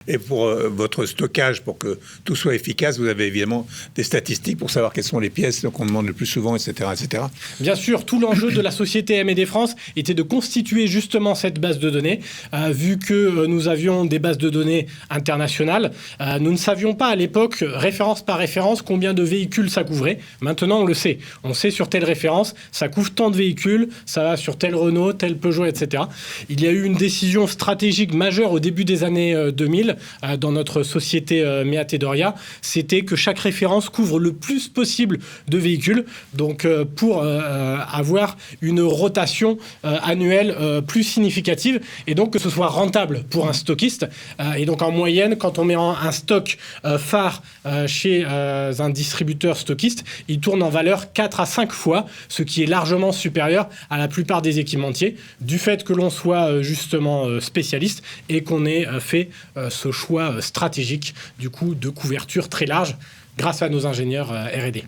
Et pour votre stockage, pour que tout soit efficace, vous avez évidemment des statistiques pour savoir quelles sont les pièces qu'on demande le plus souvent, etc., etc. Bien sûr, tout l'enjeu de la société M&D France était de constituer justement cette base de données. Vu que nous avions des bases de données internationales, nous ne savions pas à l'époque, référence par référence, combien de véhicules ça couvrait. Maintenant, on le sait. On sait sur telle référence, ça couvre tant de véhicules, ça va sur tel Renault, tel Peugeot, etc. Il y a eu une décision stratégique majeure au début des années 2000 dans notre société Meat et Doria, c'était que chaque référence couvre le plus possible de véhicules, donc pour avoir une rotation annuelle plus significative et donc que ce soit rentable pour un stockiste. Et donc en moyenne, quand on met un stock phare chez un distributeur stockiste, il tourne en valeur 4 à 5 fois, ce qui est largement supérieur à la plupart des équipementiers, du fait que l'on soit justement spécialiste et qu'on ait fait ce choix stratégique du coup de couverture très large grâce à nos ingénieurs R&D.